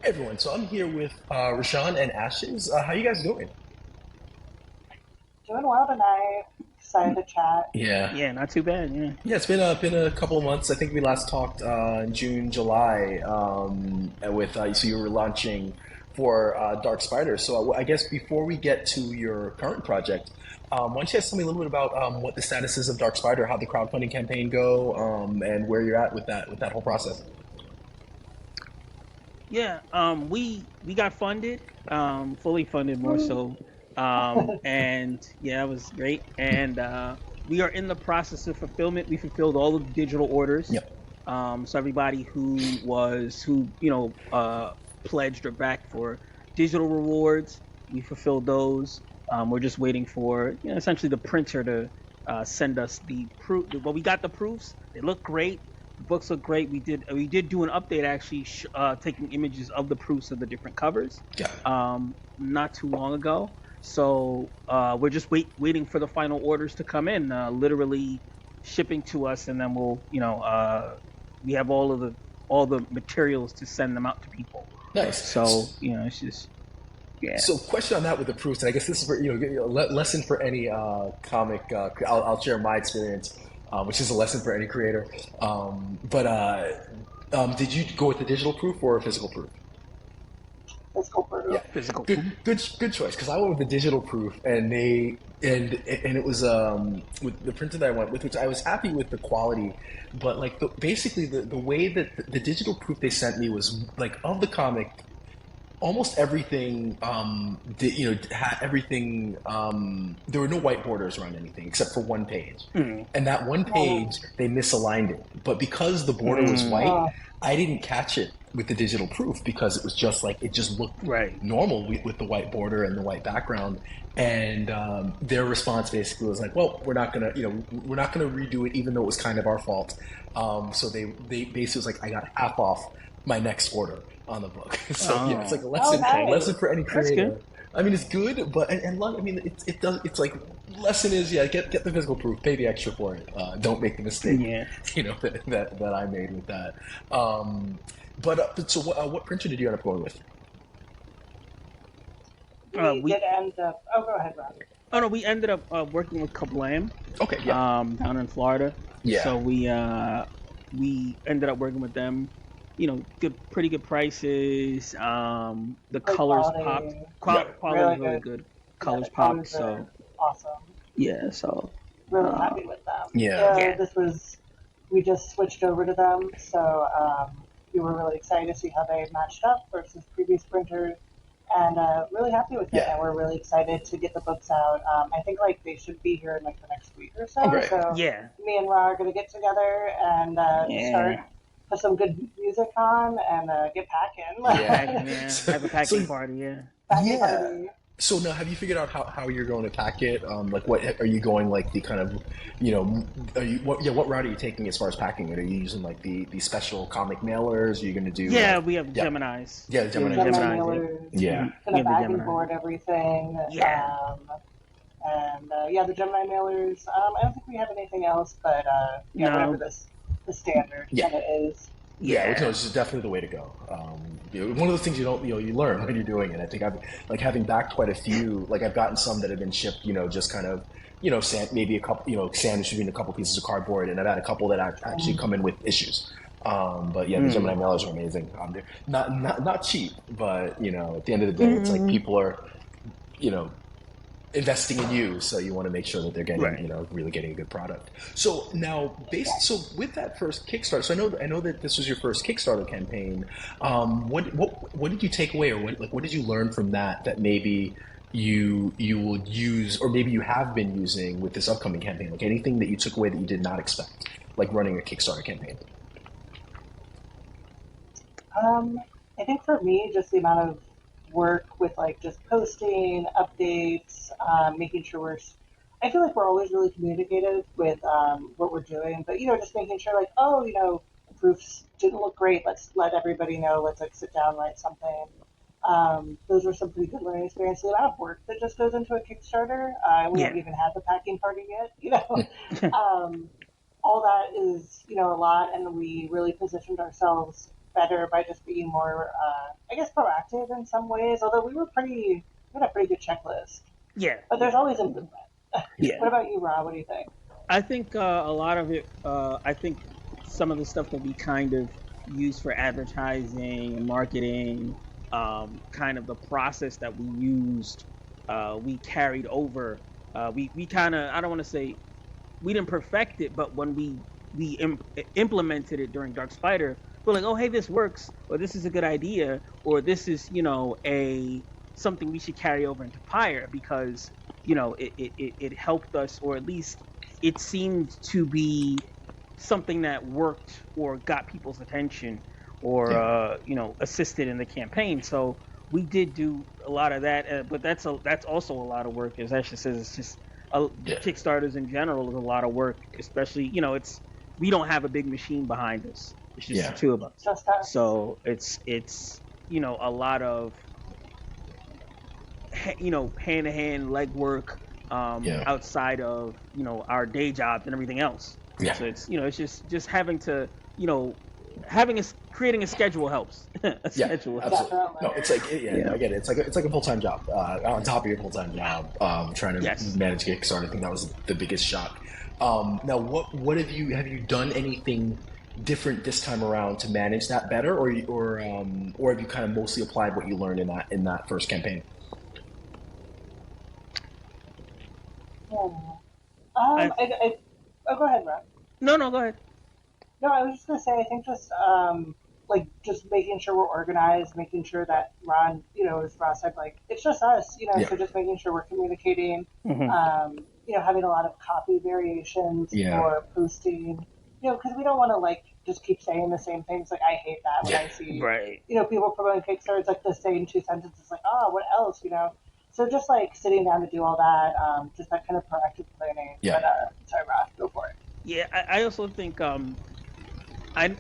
everyone. So I'm here with Rashawn and Ashes. How you guys doing? Doing well tonight. Excited to chat. Yeah, Yeah, not too bad. Yeah. yeah. It's been a couple of months. I think we last talked in June, July. With so you were launching for Dark Spider. So I guess before we get to your current project, why don't you guys tell me a little bit about what the status is of Dark Spider, how the crowdfunding campaign go, and where you're at with that whole process. Yeah. We got funded, fully funded more so. And yeah, it was great. And we are in the process of fulfillment. We fulfilled all of the digital orders. Yep. So everybody who pledged or backed for digital rewards, we fulfilled those. We're just waiting for essentially the printer to send us the proof. Well, we got the proofs. They look great. The books look great. We did do an update actually, taking images of the proofs of the different covers, Yeah. not too long ago. So we're just waiting for the final orders to come in, literally shipping to us, and then we have all the materials to send them out to people. So Nice. it's just yeah. So, question on that with the proofs, and I guess this is for lesson for any comic. I'll share my experience, which is a lesson for any creator. Did you go with the digital proof or a physical proof? Physical proof. Yeah, Physical. good choice. Because I went with the digital proof, and it was with the printer that I went with, which I was happy with the quality, but like basically the way that the digital proof they sent me was like of the comic. Almost everything, had everything. There were no white borders around anything except for one page, and that one page they misaligned it. But because the border was white, I didn't catch it with the digital proof because it was just like it just looked Right. normal with the white border and the white background. And their response basically was like, "Well, we're not gonna redo it, even though it was kind of our fault." So they basically was like, "I got half off my next order on the book." So yeah, it's like a lesson, nice. lesson for any That's creator. good. I mean, it's good, but I mean, it does. It's like lesson is get the physical proof, pay the extra for it. Don't make the mistake, Yeah. that I made with that. But so what printer did you end up going with? We We did end up. Oh, go ahead, Rob. Oh no, we ended up working with Kablam, Okay, yeah, down in Florida. yeah, So we ended up working with them. Pretty good prices. The Great colors quality. popped. yeah, Quality Really was really good. good. Yeah, Colors the popped. colors are So awesome. yeah. So Really uh, happy with them. yeah. yeah. We just switched over to them, so we were really excited to see how they matched up versus previous printers, and really happy with it. Yeah. And we're really excited to get the books out. I think like they should be here in like the next week or so. Oh, great. So Yeah. me and Ra are gonna get together and start Yeah. put some good music on and get packing. Yeah. Packing. Yeah. Have a So packing party. Yeah. Packing yeah. party. So now, have you figured out how you're going to pack it? Like, what are you going like the kind of, what route are you taking as far as packing it? Are you using like the special comic mailers? Are you going to do? Yeah. We have yeah, Geminis. yeah, the We're Gemini. doing Gemini Geminis. mailers. Yeah, We Gonna have the bag and Gemini. board everything. Yeah. Yeah, the Gemini mailers. I don't think we have anything else, but whatever No. the standard yeah. kind of is. Yeah, which no, Yeah. it's just definitely the way to go. One of those things you don't, you learn when you're doing it. I think I've like having backed quite a few. Like I've gotten some that have been shipped, just kind of, maybe a couple, sandwiched between a couple pieces of cardboard, and I've had a couple that actually come in with issues. But yeah, the Gemini mailers are amazing. They're not cheap, but at the end of the day, it's like people are, you know, investing in you, so you want to make sure that they're getting, Right. really getting a good product. So now, so with that first Kickstarter, so I know that this was your first Kickstarter campaign. What did you take away, or what did you learn from that maybe you will use, or maybe you have been using with this upcoming campaign? Like anything that you took away that you did not expect, like running a Kickstarter campaign. I think for me, just the amount of work with like just posting updates, making sure I feel like we're always really communicative with what we're doing, but just making sure like, oh, proofs didn't look great. Let's let everybody know. Let's like sit down, write something. Those were some pretty good learning experiences. The amount of work that just goes into a Kickstarter. We Yeah. haven't even had the packing party yet. Um, all that is a lot, and we really positioned ourselves better by just being more, I guess, proactive in some ways. Although we had a pretty good checklist, Yeah, but there's yeah, always improvement. yeah. What about you, Rob? What do you think? I think a lot of it. I think some of the stuff that we kind of use for advertising and marketing, kind of the process that we used, we carried over. We kind of, I don't want to say we didn't perfect it, but when we implemented it during Dark Spider, we're like, oh hey, this works, or this is a good idea, or this is a something we should carry over into Pyre because it helped us, or at least it seemed to be something that worked or got people's attention or Yeah. assisted in the campaign. So we did do a lot of that, but that's also a lot of work. As Ashley says, it's just Yeah. Kickstarters in general is a lot of work, especially it's we don't have a big machine behind us. It's just the Yeah. two of us. Just us. So it's a lot of hand to hand legwork Yeah. outside of our day jobs and everything else. Yeah. So it's just having to having creating a schedule helps. A Yeah, schedule helps. absolutely. Definitely. No, it's like Yeah. I get it. It's like a full time job on top of your full time job. Trying to Yes. manage Kickstarter, I think that was the biggest shock. Now, what have you done anything different this time around to manage that better, or have you kind of mostly applied what you learned in that first campaign? I, oh, go ahead, Rob. No, go ahead. No, I was just gonna say, I think just like just making sure we're organized, making sure that Ron, as Ross said, like it's just us, Yeah. so just making sure we're communicating, Hmm. having a lot of copy variations Yeah. for posting, because we don't want to like just keep saying the same things. Like I hate that when Yeah. I see, Right. people promoting Kickstarter, it's like the same two sentences, like, oh, what else. So just like sitting down to do all that, just that kind of proactive planning. Yeah. But sorry, Ross, go for it. Yeah, I also think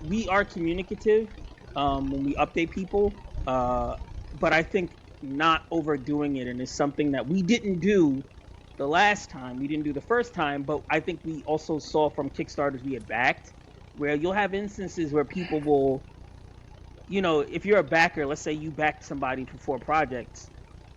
we are communicative when we update people, but I think not overdoing it, and it's something that we didn't do the last time. We didn't do the first time, but I think we also saw from Kickstarters we had backed, where you'll have instances where people will, if you're a backer, let's say you backed somebody for 4 projects,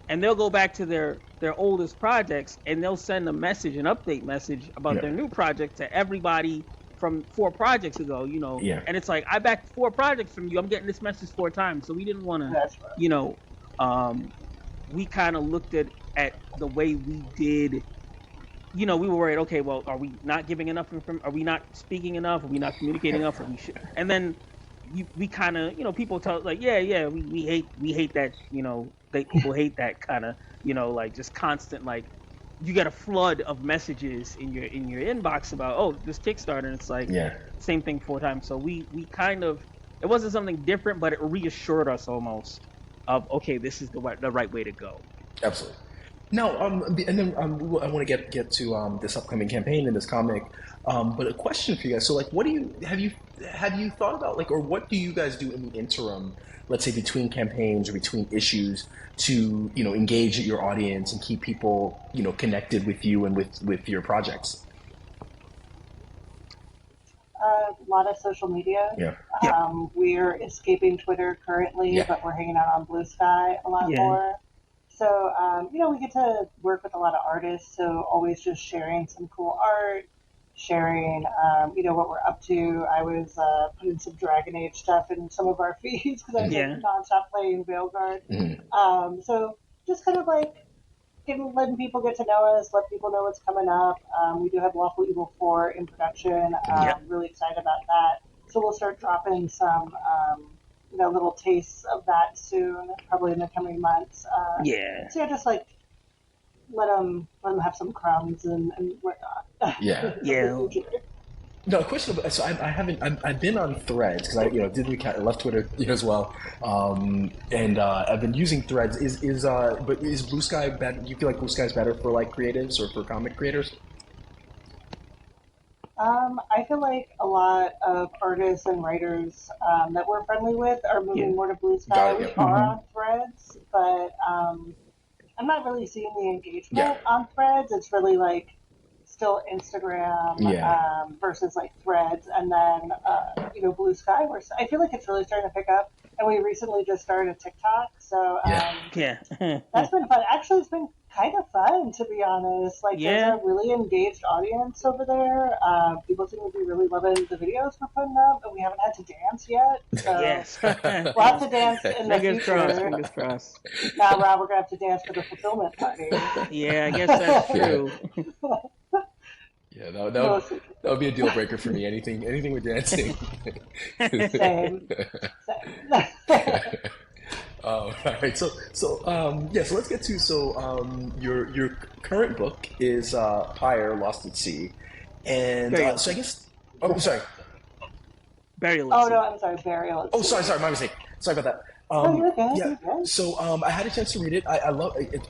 and they'll go back to their oldest projects and they'll send an update message about Yeah. their new project to everybody from 4 projects ago, Yeah. and it's like, I backed 4 projects from you, I'm getting this message 4 times. So we didn't want to, That's right. we kind of looked at the way we did. We were worried, okay, well, are we not giving enough information? Are we not speaking enough? Are we not communicating enough? Or we should, and then we kind of, people tell us, like, yeah, we hate that, people hate that kind of, like just constant, like you get a flood of messages in your inbox about, oh, this Kickstarter, and it's like, Yeah. same thing 4 times. So we kind of, it wasn't something different, but it reassured us almost of, okay, this is the right way to go. Absolutely. Now, and then I want to get to this upcoming campaign and this comic, but a question for you guys. So, like, what do you have you thought about, like, or what do you guys do in the interim? Let's say between campaigns or between issues to engage your audience and keep people connected with you and with your projects. A lot of social media. Yeah. Yeah. We're escaping Twitter currently, Yeah. but we're hanging out on Blue Sky a lot Yeah. more. So, we get to work with a lot of artists, so always just sharing some cool art, sharing, what we're up to. I was putting some Dragon Age stuff in some of our feeds because I was Yeah. like nonstop playing Veilguard. Mhm. So just kind of like letting people get to know us, let people know what's coming up. We do have Lawful Evil 4 in production. Yeah. Really excited about that. So we'll start dropping some, little tastes of that soon, probably in the coming months. Yeah. So yeah, just like let them have some crumbs and whatnot. Yeah. Yeah. No, a question. So I haven't. I've been on Threads because I left Twitter as well, and I've been using Threads. But is Blue Sky better? Do you feel like Blue Sky is better for like creatives or for comic creators? I feel like a lot of artists and writers that we're friendly with are moving Yeah. more to Blue Sky. Got it, We yeah. are Mhm. on Threads, but I'm not really seeing the engagement Yeah. on Threads. It's really like still Instagram Yeah. versus like Threads, and then Blue Sky. Where I feel like it's really starting to pick up, and we recently just started a TikTok, so Yeah. Yeah. that's been fun. Actually, it's been kind of fun, to be honest. Like, there's Yeah. a really engaged audience over there. People seem to be really loving the videos we're putting up, and we haven't had to dance yet. So Yes. we'll have to dance in the Fingers crossed. future. Fingers crossed. Now, Rob, we're going to have to dance for the fulfillment party. Yeah, I guess that's Yeah. true. Yeah, that would be a deal breaker for me. Anything with dancing. Same. All right. So let's get to your current book is Pyre, Lost at Sea, and Burial. so I guess sorry. Burial. Oh, no, I'm sorry, Burial. Oh, sorry, my mistake. Sorry about that. No, you're good. Yeah. You're good. So I had a chance to read it. I love it.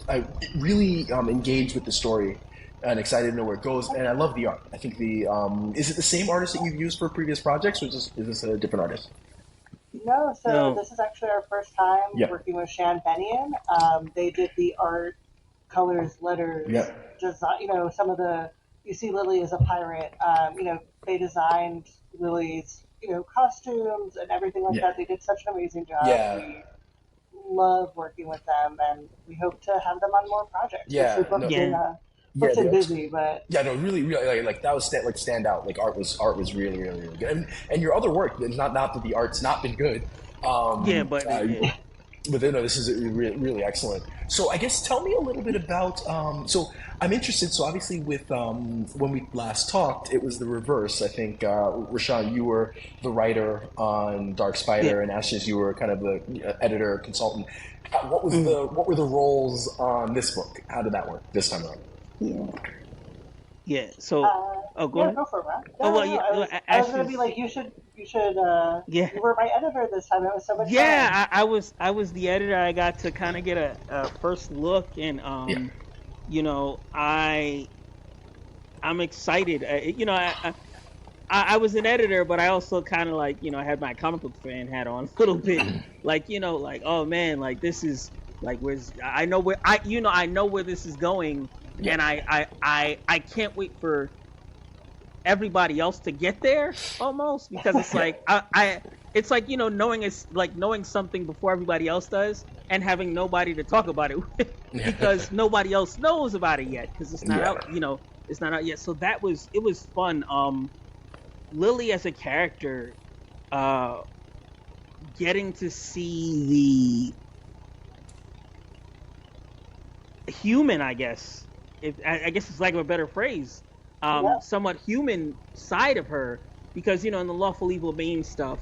I really engaged with the story and excited to know where it goes. And I love the art. I think is it the same artist that you've used for previous projects, or is this a different artist? No, so No. this is actually our first time Yeah. working with Shan Benion. They did the art, colors, letters, Yeah. design. Some of you see Lily as a pirate. They designed Lily's, costumes and everything like Yeah. that. They did such an amazing job. Yeah. We love working with them, and we hope to have them on more projects. Yeah, We've booked no. in, Yeah, booked in the- busy, but Yeah, no, really, like that was stand out. Like art was really, really, really good. And your other work, not that the art's not been good. Yeah, but But this is really, really excellent. So I guess tell me a little bit about. So I'm interested. So obviously, with when we last talked, it was the reverse. I think Rashawn, you were the writer on Dark Spider, Yeah. and Ashes, you were kind of the editor consultant. What were the roles on this book? How did that work this time around? yeah. So, go ahead. go for it, Rob. Oh, well, No, yeah, I was going to Ashes- be like, you should. Yeah. You were my editor this time. It was so much fun. Yeah, I was the editor. I got to kind of get a first look, and I'm excited. I was an editor, but I also kind of I had my comic book fan hat on a little bit. Oh man, this is I know where this is going, and I can't wait for everybody else to get there almost, because it's it's knowing something before everybody else does, and having nobody to talk about it with because nobody else knows about it yet, because it's not out. It's not out yet. So it was fun. Lily as a character, getting to see the human, I guess it's like a better phrase, somewhat human side of her, because in the Lawful Evil Bane stuff,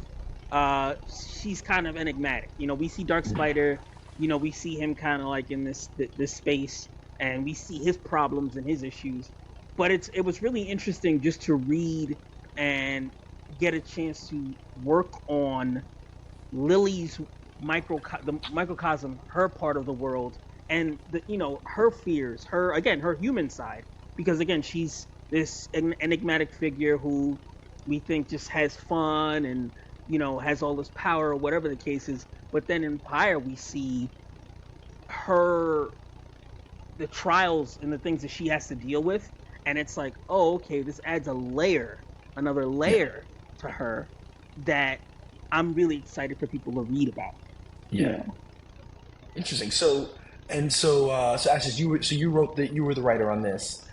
she's kind of enigmatic. We see Dark Spider, we see him kind of in this space, and we see his problems and his issues. But it was really interesting just to read and get a chance to work on Lily's the microcosm, her part of the world, and her fears, her human side, because again, she's this enigmatic figure who we think just has fun and has all this power, or whatever the case is. But then in Pyre, we see the trials and the things that she has to deal with, and it's like, oh, okay, this adds another layer to her that I'm really excited for people to read about. Yeah. Interesting. So Ashes, you wrote you were the writer on this.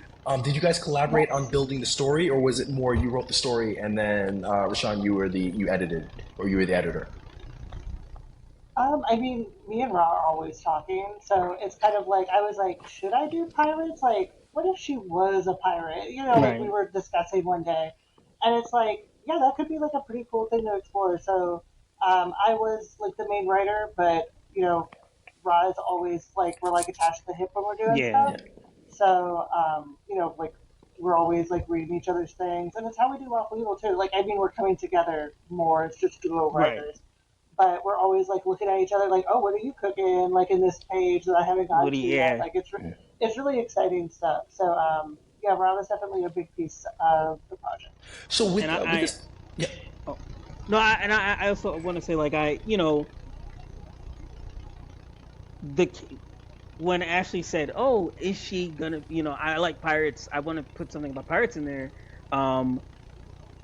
Did you guys collaborate on building the story, or was it more you wrote the story and then Rashawn, you edited, or you were the editor? Me and Ra are always talking, so it's kind of like, I was like, should I do pirates? Like, what if she was a pirate? Right. We were discussing one day, and it's like, yeah, that could be a pretty cool thing to explore. So I was the main writer, but Ra is always we're attached to the hip when we're doing stuff. So we're always reading each other's things, and it's how we do Lawful Evil too. We're coming together more. It's just duo writers. Right. But we're always looking at each other oh, what are you cooking in this page that I haven't gotten to yet? It's really exciting stuff. So Rob is definitely a big piece of the project. So with And this, yeah. Oh. No, I also want to say when Ashley said, "Oh, is she gonna? I like pirates. I want to put something about pirates in there." Um,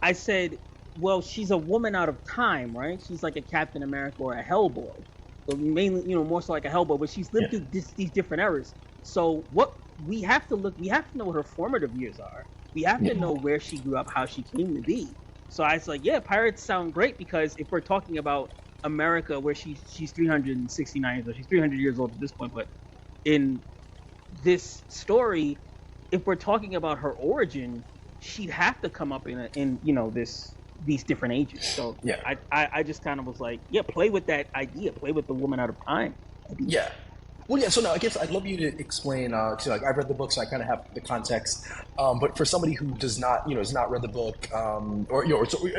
I said, "Well, she's a woman out of time, right? She's like a Captain America or a Hellboy, but mainly, more so like a Hellboy. But she's lived Yeah. through these different eras. So what we have to look, we have to know what her formative years are. We have to Yeah. know where she grew up, how she came to be. So I was like, yeah, pirates sound great because if we're talking about America, where she's 369 years old, she's 300 years old at this point, but in this story, if we're talking about her origin, she'd have to come up in these different ages. So Yeah. I just kind of was like, yeah, play with that idea, play with the woman out of time idea. Yeah. Well, yeah. So now, I guess I'd love you to explain. So, like, I've read the book, so I kind of have the context. But for somebody who does not, has not read the book, or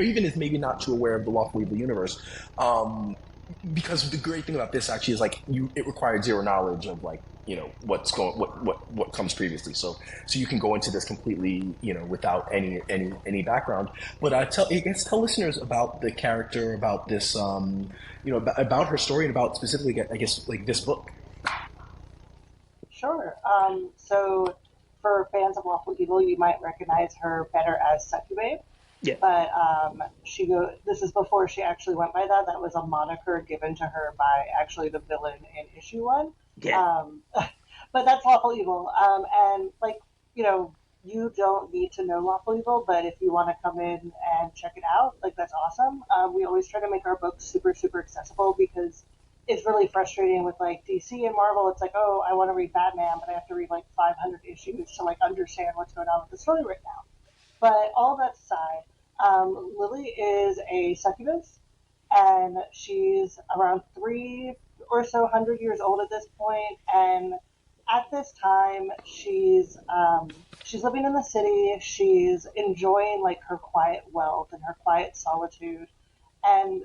even is maybe not too aware of the Lawful Evil universe, because the great thing about this actually is like it required zero knowledge of like what comes previously. So you can go into this completely without any background. But tell listeners about the character, about this about her story, and about specifically I guess like this book. Sure. So for fans of Lawful Evil, you might recognize her better as Succubate. Yeah. But this is before she actually went by that. That was a moniker given to her by actually the villain in issue one. Yeah. But that's Lawful Evil. And like, you don't need to know Lawful Evil, but if you want to come in and check it out, like that's awesome. We always try to make our books super, super accessible because it's really frustrating with like DC and Marvel. It's like, oh, I want to read Batman, but I have to read like 500 issues to like understand what's going on with the story right now. But all that aside, Lily is a succubus, and she's around 3 or so 100 years old at this point. And at this time, she's living in the city. She's enjoying like her quiet wealth and her quiet solitude. And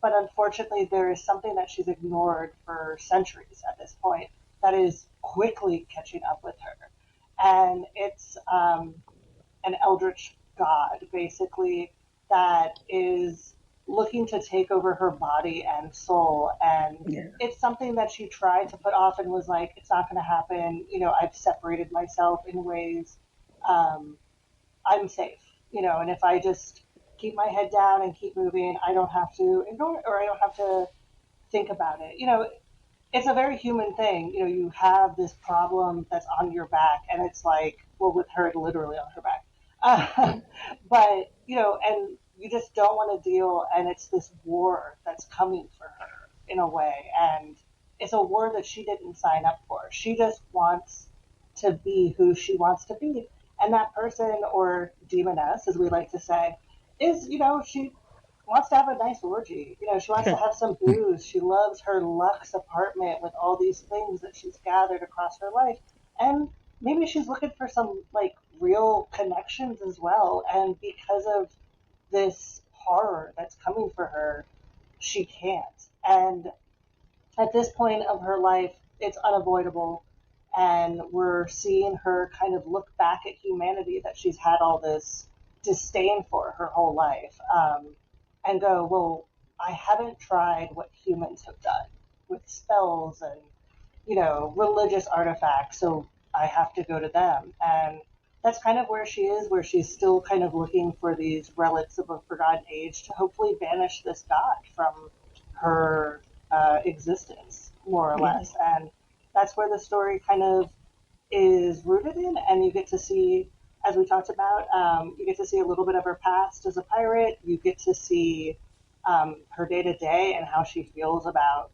but unfortunately, there is something that she's ignored for centuries at this point that is quickly catching up with her, and it's an eldritch god, basically, that is looking to take over her body and soul. And Yeah. it's something that she tried to put off and was like, it's not going to happen. I've separated myself in ways um, I'm safe, and if I just keep my head down and keep moving, I don't have to ignore it or I don't have to think about it. It's a very human thing. You have this problem that's on your back, and it's like, well, with her, literally on her back. But, and you just don't want to deal, and it's this war that's coming for her in a way. And it's a war that she didn't sign up for. She just wants to be who she wants to be. And that person, or demoness, as we like to say, is, she wants to have a nice orgy. She wants to have some booze. She loves her luxe apartment with all these things that she's gathered across her life. And maybe she's looking for some like real connections as well. And because of this horror that's coming for her, she can't. And at this point of her life, it's unavoidable. And we're seeing her kind of look back at humanity that she's had all this disdain for her whole life, and go, well, I haven't tried what humans have done with spells and, religious artifacts, so I have to go to them. And that's kind of where she is, where she's still kind of looking for these relics of a forgotten age to hopefully banish this god from her existence, more or less. And that's where the story kind of is rooted in, and you get to see, as we talked about, you get to see a little bit of her past as a pirate. You get to see her day to day and how she feels about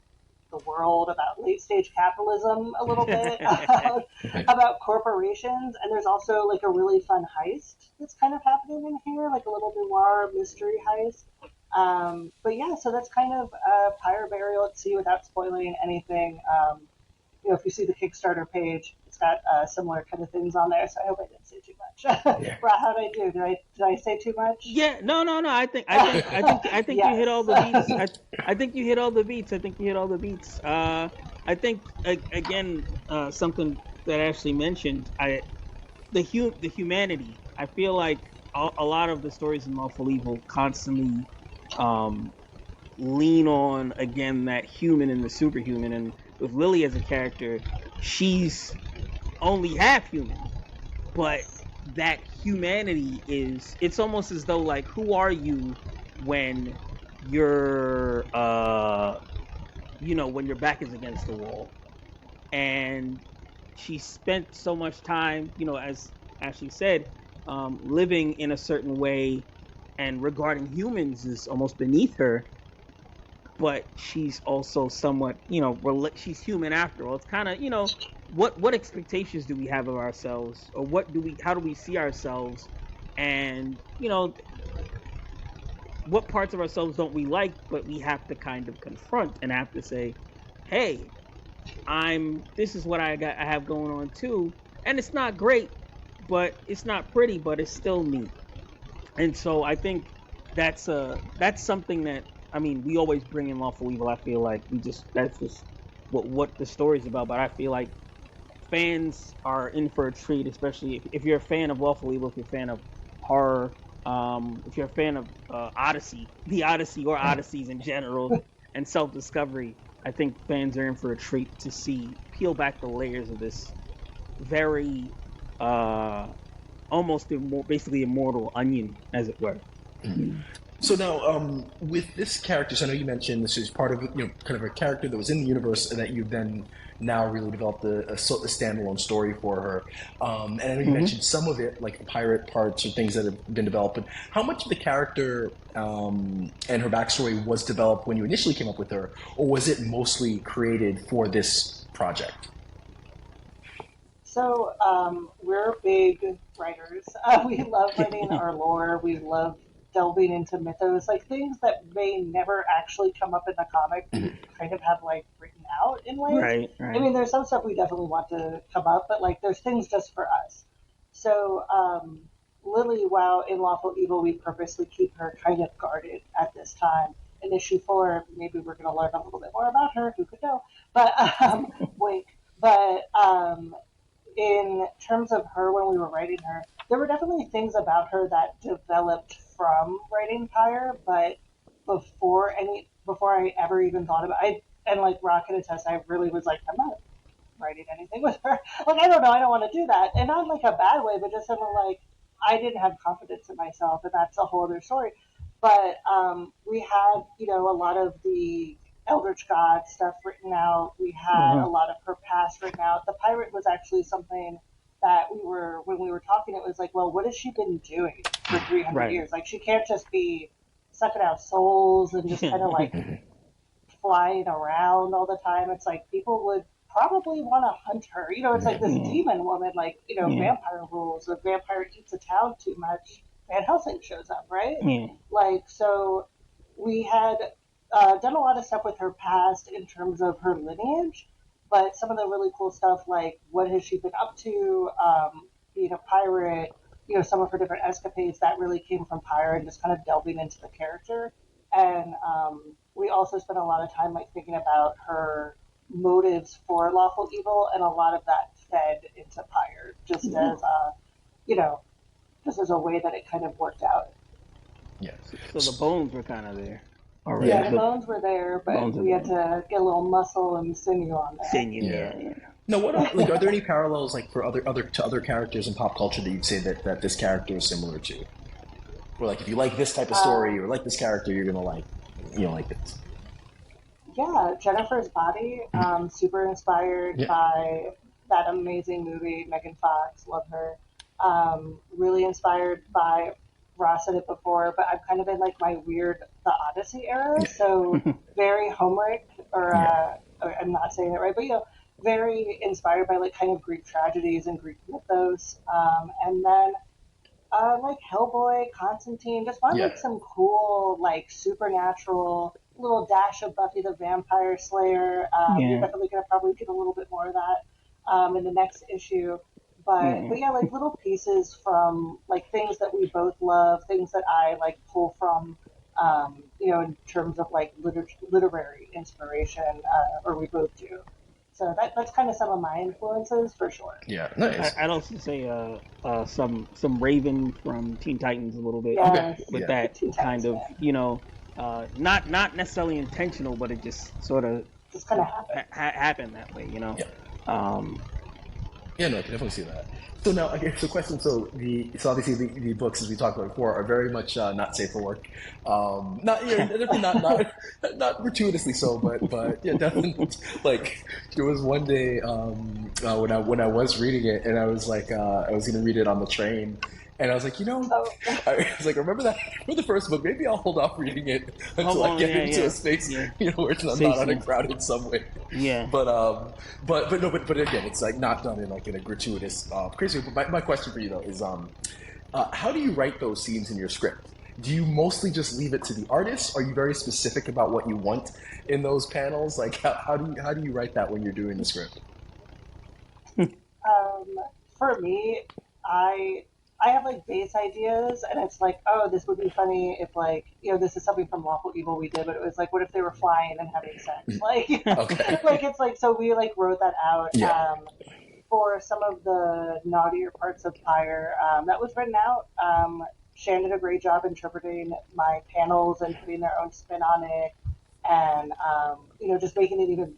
the world, about late stage capitalism a little bit, about corporations. And there's also like a really fun heist that's kind of happening in here, like a little noir mystery heist. But yeah, so that's kind of Pyre Burial at Sea without spoiling anything. If you see the Kickstarter page, it's got similar kind of things on there. So I hope I didn't say too much. Yeah. Brad, how did I do? Did I say too much? Yeah, no. I think Yes. you hit all the beats. I think you hit all the beats. I think again, something that Ashley mentioned. The humanity. I feel like a lot of the stories in Lawful Evil constantly lean on again that human and the superhuman. And with Lily as a character, she's only half human, but that humanity is, it's almost as though like, who are you when you're when your back is against the wall? And she spent so much time, as Ashley said, living in a certain way and regarding humans is almost beneath her, but she's also somewhat, she's human after all. It's kind of, what expectations do we have of ourselves, or how do we see ourselves, and what parts of ourselves don't we like, but we have to kind of confront and have to say, hey, this is what I have going on too, and it's not great, but it's not pretty, but it's still me. And so I think that's something that, we always bring in Lawful Evil. I feel like that's just what the story's about. But I feel like fans are in for a treat, especially if you're a fan of Lawful Evil, if you're a fan of horror, if you're a fan of the Odyssey or Odysseys in general, and self-discovery. I think fans are in for a treat to peel back the layers of this very almost basically immortal onion, as it were. So now, with this character, so I know you mentioned this is part of, kind of a character that was in the universe, and that you've then now really developed a standalone story for her. And I know you mentioned some of it, like the pirate parts or things that have been developed. But how much of the character and her backstory was developed when you initially came up with her, or was it mostly created for this project? So we're big writers. We love writing our lore. We love delving into mythos, like things that may never actually come up in the comic. We kind of have like written out in ways. Right. I mean, there's some stuff we definitely want to come up, but like there's things just for us. So Lily, while in Lawful Evil, we purposely keep her kind of guarded at this time. In issue 4, maybe we're going to learn a little bit more about her. Who could know? But wink. But in terms of her, when we were writing her, there were definitely things about her that developed from writing Pyre, but before I ever even thought about it, and like Rock can attest, I really was like, I'm not writing anything with her. Like, I don't know, I don't want to do that. And not in like a bad way, but just in like, I didn't have confidence in myself, and that's a whole other story. But we had, a lot of the Eldritch God stuff written out. We had a lot of her past written out. The pirate was actually something that when we were talking, it was like, well, what has she been doing for 300 years? Like, she can't just be sucking out souls and just kind of like flying around all the time. It's like people would probably want to hunt her. It's like this demon woman, like, vampire rules. If a vampire eats a town too much, Van Helsing shows up, right? Like, so we had done a lot of stuff with her past in terms of her lineage, but some of the really cool stuff, like what has she been up to, being a pirate, some of her different escapades, that really came from Pyre and just kind of delving into the character. And we also spent a lot of time like thinking about her motives for Lawful Evil, and a lot of that fed into Pyre, just as just as a way that it kind of worked out. Yeah. So the bones were kind of there. Already. Yeah, the bones were there, but we had to get a little muscle and sinew on there. Sinew. Now, are there any parallels like for other characters in pop culture that you'd say that this character is similar to? Or like if you like this type of story or like this character, you're gonna like this. Yeah, Jennifer's Body, super inspired by that amazing movie, Megan Fox, love her. Really inspired by, Ross said it before, but I'm kind of in like my weird, the Odyssey era, so very Homeric, or I'm not saying it right, but very inspired by like kind of Greek tragedies and Greek mythos, and then like Hellboy, Constantine, just wanted like some cool like supernatural little dash of Buffy the Vampire Slayer. You're definitely gonna probably get a little bit more of that in the next issue. But yeah, like little pieces from like things that we both love, things that I like pull from, in terms of like literary inspiration, or we both do. So that's kind of some of my influences for sure. Yeah, nice. I'd also say some Raven from Teen Titans a little bit. Yes. With that kind of, not necessarily intentional, but it just sort of just kind of happened that way, Yeah. Um, Yeah, no, I can definitely see that. So now, okay, so question. So obviously the books, as we talked about before, are very much not safe for work. Not, you know, definitely not gratuitously so, but yeah, definitely. Like there was one day when I was reading it, and I was like I was going to read it on the train, and I was like, Oh, I was like, remember that for the first book, maybe I'll hold off reading it Hold until I on, get yeah, into a yeah, space, yeah. where it's not on a Safety, crowded subway. yeah. But but no, but again, it's like not done in like in a gratuitous, crazy. But my question for you though is, how do you write those scenes in your script? Do you mostly just leave it to the artist? Are you very specific about what you want in those panels? Like, how do you write that when you're doing the script? um, for me, I I have like base ideas, and it's like, oh, this would be funny if like this is something from Lawful Evil we did, but it was like, what if they were flying and having sex? Like, Okay. like it's like so we like wrote that out. Yeah. For some of the naughtier parts of Pyre, that was written out. Shan did a great job interpreting my panels and putting their own spin on it, and just making it even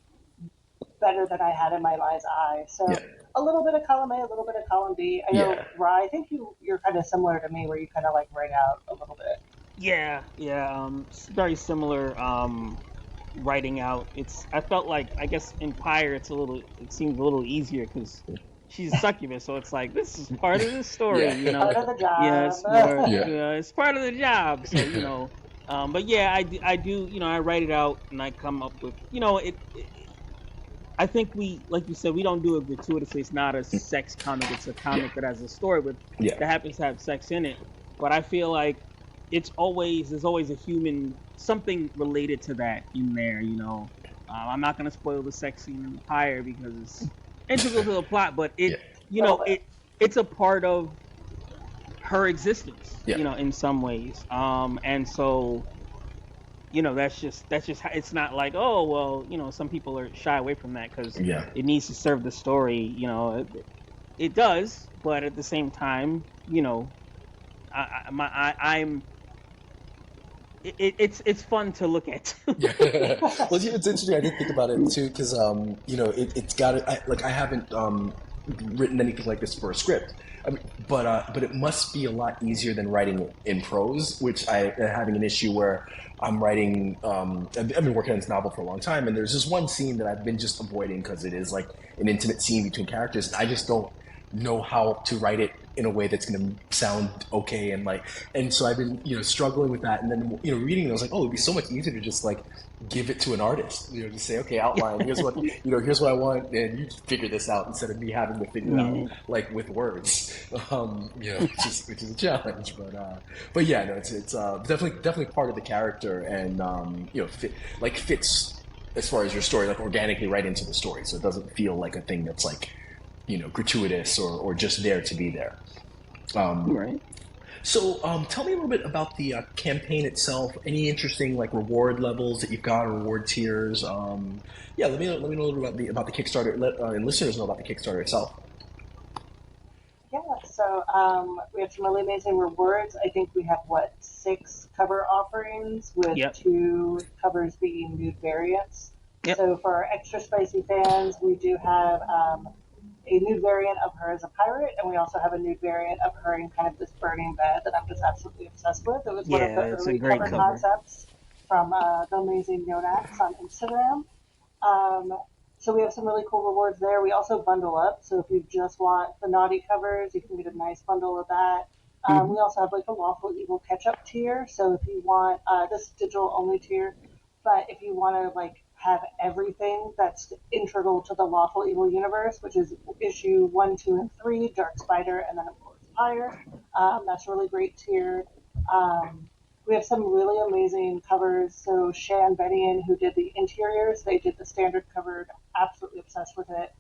better than I had in my mind's eye. Yeah. So a little bit of column A, a little bit of column B. I know, Yeah. Ra, I think you're kind of similar to me, where you kind of like write out a little bit. Yeah, yeah. It's very similar. Writing out. I felt like I guess in Pyre it seems a little easier because she's a succubus, so it's like this is part of the story, you Yeah. know. Part of the Yeah, job. it's more. Yeah. Yeah, it's part of the job. So but yeah, I do. I write it out and I come up with. I think like you said, we don't do it gratuitously. It's not a sex comic. It's a Yeah. comic that has a story Yeah. that happens to have sex in it. But I feel like there's always a human something related to that in there. I'm not gonna spoil the sex scene in Pyre because it's integral to the plot, but Yeah. you A little know, bit. it it's a part of her existence. Yeah. In some ways. And so that's just it's not like, oh well, some people are shy away from that because Yeah. it needs to serve the story. It does, but at the same time, I'm it's fun to look at. Yeah. Well, it's interesting. I did think about it too because it's got it. I haven't written anything like this for a script. I mean, but it must be a lot easier than writing it in prose, which I having an issue where I'm writing. I've been working on this novel for a long time, and there's this one scene that I've been just avoiding because it is like an intimate scene between characters. And I just don't know how to write it in a way that's going to sound okay and so I've been struggling with that, and then reading it I was like, oh, it'd be so much easier to just like give it to an artist, just say, okay, outline, here's what I want, and you figure this out instead of me having to figure it out Yeah. like with words, which is a challenge, but yeah, no, it's definitely part of the character, and fits as far as your story, like organically right into the story, so it doesn't feel like a thing that's like gratuitous or just there to be there. Um, Right. so tell me a little bit about the campaign itself. Any interesting like reward levels that you've got, or reward tiers? Yeah, let me know a little bit about the Kickstarter, and listeners know about the Kickstarter itself. Yeah, so we have some really amazing rewards. I think we have, what, 6 cover offerings, with Yep. 2 covers being nude variants. Yep. So for our extra spicy fans, we do have a nude variant of her as a pirate, and we also have a nude variant of her in kind of this burning bed that I'm just absolutely obsessed with. It was one of Yeah, the it's a early great cover cover. concepts from the amazing Yonax on Instagram. Um, so we have some really cool rewards there. We also bundle up. So if you just want the naughty covers, you can get a nice bundle of that. Hmm. We also have like a Lawful Evil catch up tier. So if you want this digital only tier, but if you want to like have everything that's integral to the Lawful Evil universe, which is issue 1, 2, and 3, Dark Spider, and then of course Pyre, that's a really great tier. Um, we have some really amazing covers. So Shan Benian, who did the interiors, they did the standard cover. Absolutely obsessed with it.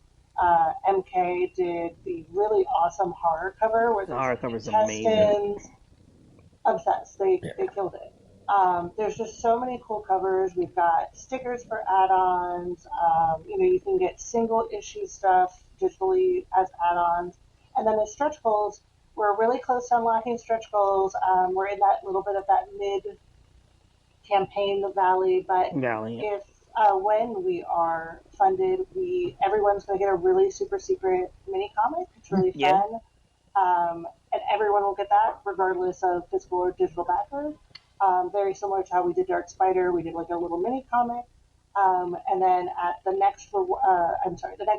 MK did the really awesome horror cover where The there's horror like cover's amazing. intestines. Obsessed. They Yeah. killed it. There's just so many cool covers. We've got stickers for add-ons. You can get single issue stuff digitally as add-ons. And then the stretch goals, we're really close to unlocking stretch goals. We're in that little bit of that mid campaign valley, but Valiant. if when we are funded, everyone's going to get a really super secret mini comic. It's really Yeah. fun. And everyone will get that regardless of physical or digital backer. Very similar to how we did Dark Spider, we did like a little mini comic. And then at the next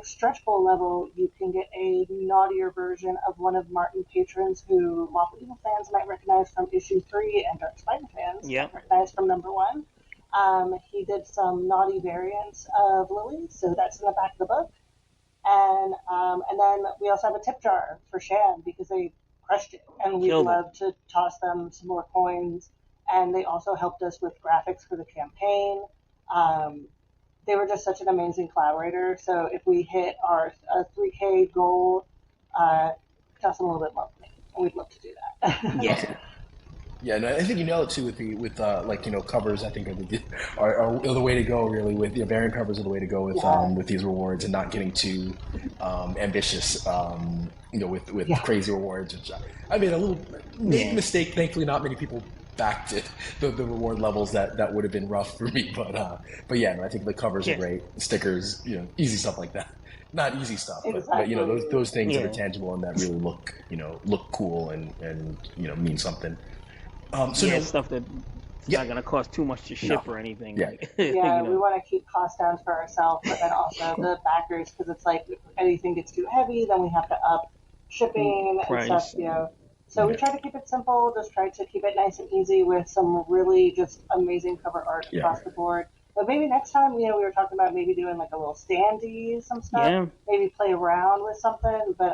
stretch goal level, you can get a naughtier version of one of Martin's patrons who Lawful Evil fans might recognize from issue 3 and Dark Spider fans Yep. might recognize from number 1. He did some naughty variants of Lily, so that's in the back of the book. And then we also have a tip jar for Shan because they crushed it, and we'd love to toss them some more coins. And they also helped us with graphics for the campaign. They were just such an amazing collaborator. So if we hit our 3K goal, toss them a little bit more money, and we'd love to do that. Yeah. Yeah, no, I think you nailed it too with like covers. I think are the way to go really. With variant covers are the way to go with these rewards and not getting too ambitious. With crazy rewards. Which I made a little mistake. Thankfully, not many people backed it. The reward levels that would have been rough for me. But yeah, no, I think the covers are great. Stickers, easy stuff like that. Not easy stuff, but those things that are tangible and that really look cool and mean something. Stuff that's not going to cost too much to ship or anything. Yeah, we want to keep costs down for ourselves, but then also the backers, because it's like if anything gets too heavy, then we have to up shipping and stuff. So we try to keep it simple, just try to keep it nice and easy with some really just amazing cover art across the board. But maybe next time, we were talking about maybe doing like a little standee, some stuff, maybe play around with something. But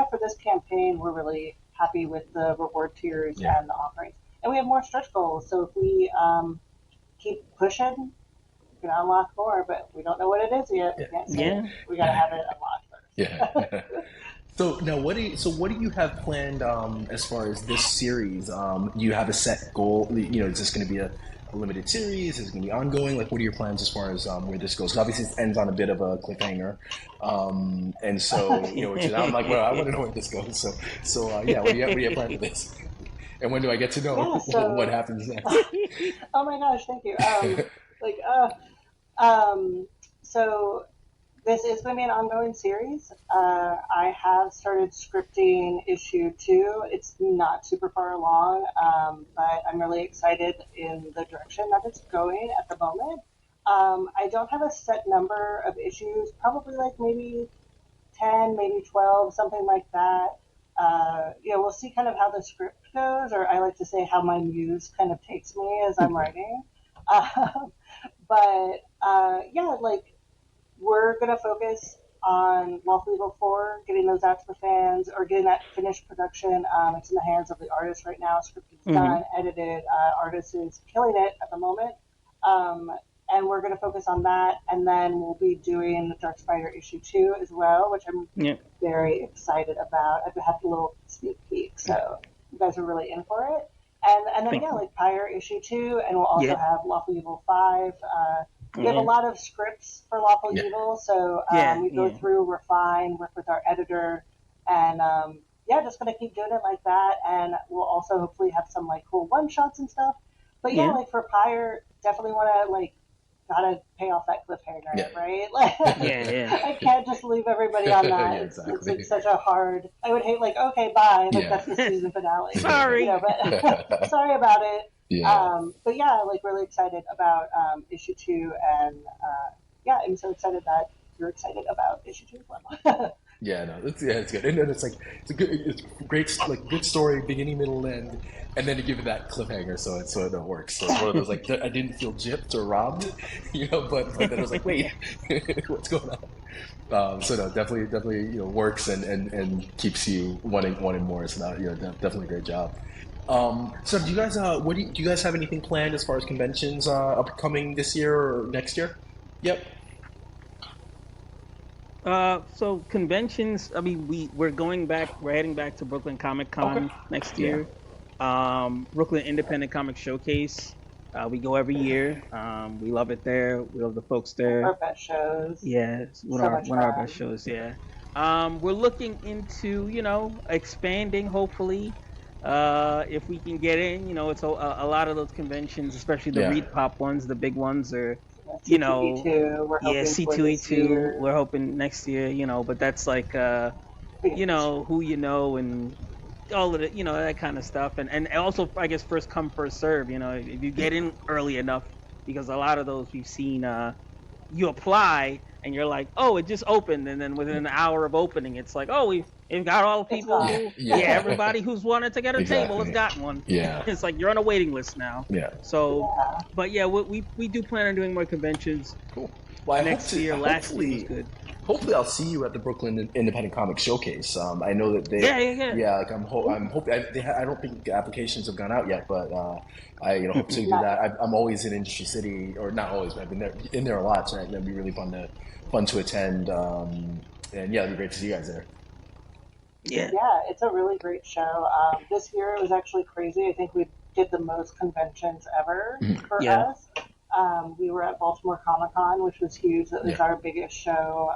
for this campaign, we're really happy with the reward tiers and the offerings. And we have more stretch goals, so if we keep pushing, we can unlock more, but we don't know what it is yet. We can't say it. We got to have it unlocked first. Yeah. So now, what do you have planned as far as this series? Do you have a set goal? Is this going to be a limited series? Is it going to be ongoing? Like, what are your plans as far as where this goes? 'Cause obviously, it ends on a bit of a cliffhanger, and so which I'm like, well, I want to know where this goes. So what do you have planned for this? And when do I get to know what happens next? Oh my gosh, thank you. So this is going to be an ongoing series. I have started scripting issue 2. It's not super far along, but I'm really excited in the direction that it's going at the moment. I don't have a set number of issues, probably like maybe 10, maybe 12, something like that. We'll see kind of how the script goes, or I like to say how my muse kind of takes me as I'm writing. We're going to focus on Lawful Evil 4, getting those out to the fans, or getting that finished production. It's in the hands of the artist right now. Script is done, edited. Artist is killing it at the moment. And we're going to focus on that, and then we'll be doing Dark Spider issue 2 as well, which I'm very excited about. I've had a little sneak peek, so you guys are really in for it. And then like Pyre issue 2, and we'll also have Lawful Evil 5. We have a lot of scripts for Lawful Evil, so we go through, refine, work with our editor, and just going to keep doing it like that. And we'll also hopefully have some like cool one shots and stuff. But like for Pyre, definitely want to gotta pay off that cliffhanger, right? I can't just leave everybody on that. Exactly. It's like such a hard. I would hate okay, bye. That's the season finale. Sorry, but sorry about it. But really excited about issue 2, and I'm so excited that you're excited about issue 2 as well. It's good, and it's it's great, good story, beginning, middle, end, and then to give it that cliffhanger, so it works. So it's one of those I didn't feel gypped or robbed, but then I was like, wait, what's going on? Definitely works and keeps you wanting more. So definitely a great job. So do you guys do you guys have anything planned as far as conventions upcoming this year or next year? Yep. So conventions, I mean, we're heading back to Brooklyn Comic Con next year. Brooklyn Independent Comic Showcase. We go every year. We love it there. We love the folks there. Our best shows. Yeah, one of our best shows, yeah. We're looking into, expanding, hopefully. If we can get in, it's a lot of those conventions, especially the Reed Pop ones, the big ones, are you know, C2E2, we're yeah, hoping for this C2E2, year. we're hoping next year, but that's like, who you know and all of it, that kind of stuff. And also, I guess, first come, first serve, if you get in early enough, because a lot of those we've seen, you apply and you're like, oh, it just opened, and then within an hour of opening, it's like, oh, we've got all the It's people gone. who, Yeah. everybody who's wanted to get a table has Exactly. gotten one. Yeah. It's like you're on a waiting list now. Yeah. So, Yeah. but yeah, we do plan on doing more conventions Cool. Well, next year. Last year was good. Hopefully, I'll see you at the Brooklyn Independent Comics Showcase. I know that they. Yeah. Like I'm hoping. I don't think the applications have gone out yet, but I hope to do that. I'm always in Industry City, or not always, but I've been in there a lot, so that'd be really fun to attend. And yeah, it'd be great to see you guys there. Yeah, it's a really great show. This year it was actually crazy. I think we did the most conventions ever for us. We were at Baltimore Comic Con, which was huge. That was our biggest show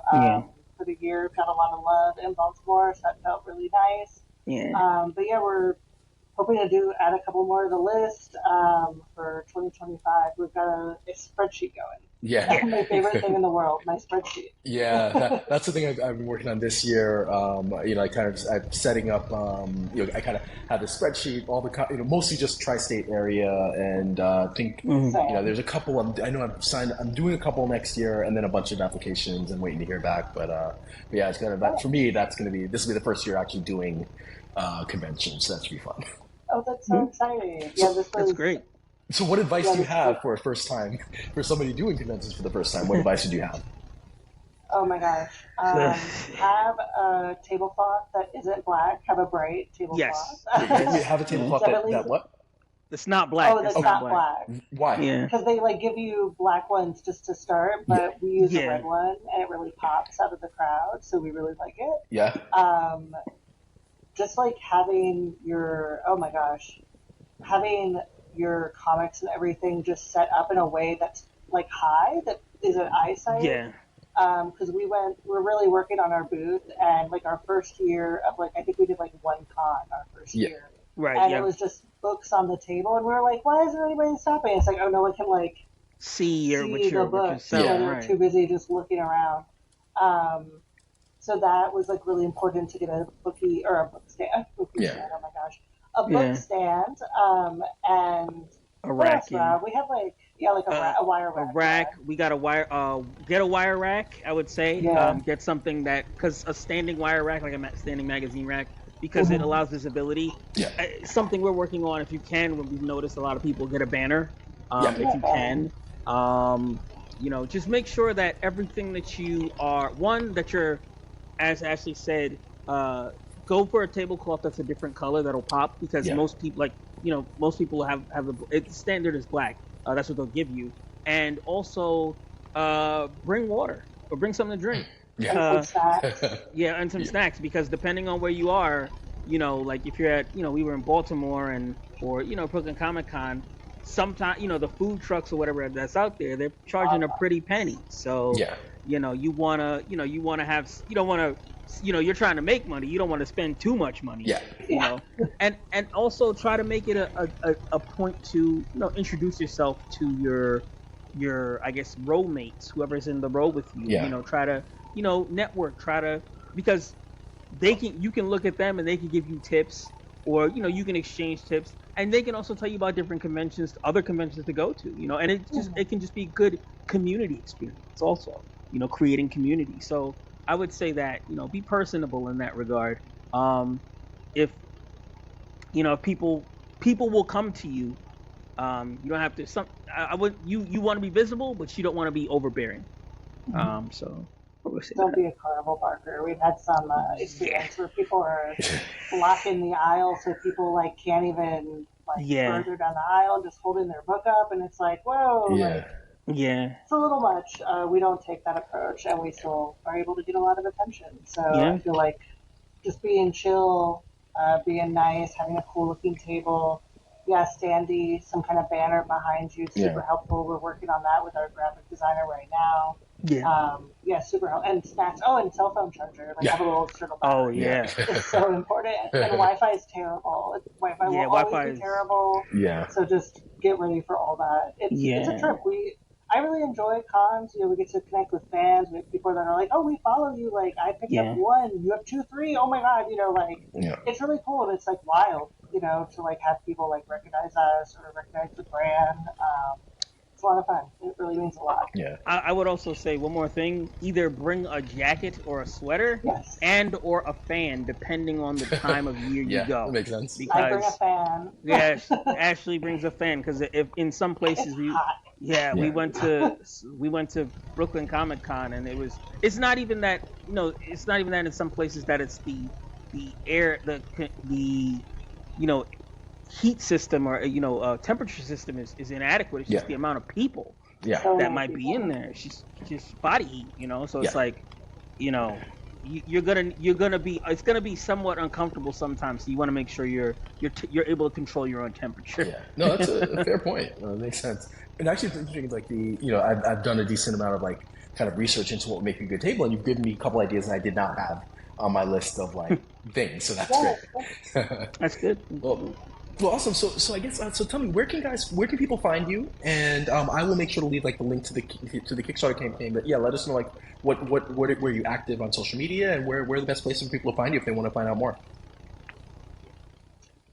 for the year. Got a lot of love in Baltimore, so that felt really nice. But yeah, we're hoping to add a couple more to the list for 2025. We've got a spreadsheet going. Yeah. My favorite thing in the world, my spreadsheet. Yeah, that's the thing I've been working on this year. I'm setting up. I kind of have the spreadsheet, all the mostly just tri-state area, and think there's a couple. I'm doing a couple next year, and then a bunch of applications and waiting to hear back. But yeah, it's kind of for me. This will be the first year actually doing conventions. So that should be fun. Oh, that's so exciting! Yeah, that's great. So what advice do you have for a first time, for somebody doing conventions for the first time? What advice would you have? Oh my gosh. Have a tablecloth that isn't black. Have a bright tablecloth. Yes. Have a tablecloth that what? It's not black. Oh, that's not black. Why? Yeah. Because they give you black ones just to start, but we use a red one and it really pops out of the crowd, so we really like it. Yeah. Just having having your comics and everything just set up in a way that's high, that is an eyesight. Yeah. Because we're really working on our booth, and our first year of I think we did one con our first year. Right. And it was just books on the table, and we were like, why isn't anybody stopping? It's oh, no one can see what you're selling. They're too busy just looking around. So that was really important to get a bookie or a book stand. Oh my gosh. A book stand, and a rack. We have a wire rack. A rack. We got a wire. Get a wire rack. I would say. Get something because a standing wire rack, like a standing magazine rack, because it allows visibility. Yeah. Something we're working on. If you can, when we've noticed a lot of people get a banner. If you can, just make sure that everything that you are that you're, as Ashley said, go for a tablecloth that's a different color that'll pop, because most people have the standard is black. That's what they'll give you. And also bring water or bring something to drink. And snacks. And some snacks, because depending on where you are, if you're at, we were in Baltimore or Brooklyn Comic Con, sometimes, the food trucks or whatever that's out there, they're charging a pretty penny. So, you want to have, you don't want to, you're trying to make money. You don't want to spend too much money. And also try to make it a point to introduce yourself to your I guess row mates, whoever's in the row with you. Try to network. Because you can look at them and they can give you tips, or you can exchange tips, and they can also tell you about different conventions, other conventions to go to. And it can just be good community experience also. Creating community. So I would say that, be personable in that regard. If people will come to you, you don't have to. You want to be visible, but you don't want to be overbearing. So don't be a carnival barker. We've had some experience where people are blocking the aisle, so people can't even further down the aisle, just holding their book up, and it's whoa. It's a little much. We don't take that approach, and we still are able to get a lot of attention. So I feel just being chill, being nice, having a cool looking table, standy, some kind of banner behind you, super helpful. We're working on that with our graphic designer right now. Super helpful. And snacks. Oh, and cell phone charger. Have a little external battery. Oh yeah, it's so important. And Wi-Fi is terrible. Wi-Fi will always be terrible. Yeah. So just get ready for all that. It's a trip. I really enjoy cons. We get to connect with fans. We have people that are like, "Oh, we follow you. Like, I picked up Yeah. one. You have two, three. Oh my god!" Like Yeah. it's really cool and it's like wild. To like have people like recognize us or recognize the brand. It's a lot of fun. It really means a lot. Yeah. I would also say one more thing: either bring a jacket or a sweater, Yes. and or a fan, depending on the time of year Yeah, you go. that makes sense. I bring a Because fan. yeah, Ashley brings a fan because if in some places we hot. yeah, Yeah. we went to Brooklyn Comic Con and it's not even that it's not even that in some places that it's the air the heat system or temperature system is inadequate. It's just Yeah. the amount of people Yeah. So that many might be people. in there. It's just body heat, so it's Yeah. like you're gonna be it's gonna be somewhat uncomfortable sometimes. So you want to make sure you're able to control your own temperature. Yeah, no, that's a fair point. That makes sense. And actually, it's interesting. It's like I've done a decent amount of like kind of research into what would make a good table, and you've given me a couple ideas that I did not have on my list of like things. So that's great. That's good. Well, awesome. So I guess so. Tell me, where can people find you? And I will make sure to leave like the link to the Kickstarter campaign. But yeah, let us know like where you active on social media and where the best places for people to find you if they want to find out more.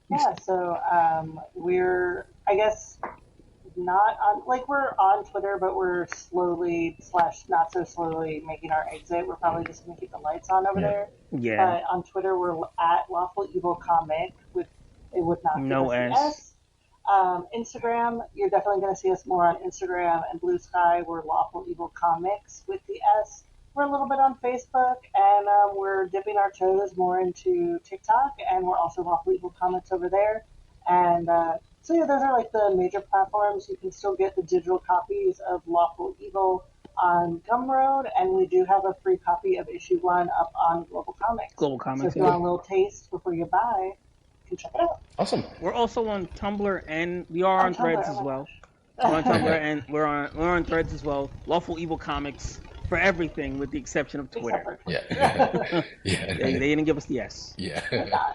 Yeah, so we're, I guess, not on, like, we're on Twitter, but we're slowly / not so slowly making our exit. We're probably just going to keep the lights on over Yeah. there. Yeah. But on Twitter, we're at Lawful Evil Comic with it would not No give us the S. S. Instagram, you're definitely going to see us more on Instagram and Blue Sky. We're Lawful Evil Comics with the S. We're a little bit on Facebook, and we're dipping our toes more into TikTok, and we're also Lawful Evil Comics over there. And so yeah, those are like the major platforms. You can still get the digital copies of Lawful Evil on Gumroad, and we do have a free copy of issue 1 up on Global Comics. Global So Comics. if you want a little taste before you buy, you can check it out. Awesome. We're also on Tumblr and we are on Threads Tumblr, as oh my well. gosh. We're on Tumblr and we're on Threads as well. Lawful Evil Comics for everything with the exception of Twitter. Except for Yeah. Yeah. They didn't give us the S. Yeah. God.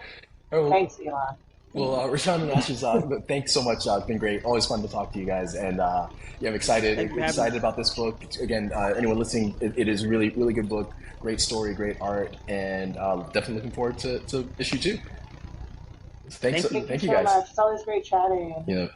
Oh, well, Thanks, Elon. well, Rashawn and Ashes, thanks so much. It's been great. Always fun to talk to you guys. And yeah, I'm excited Thanks for having excited me. about this book. Anyone listening, it is a really, really good book. Great story, great art, and definitely looking forward to issue 2. Thank you Thank you so guys. much. It's always great chatting. Yeah.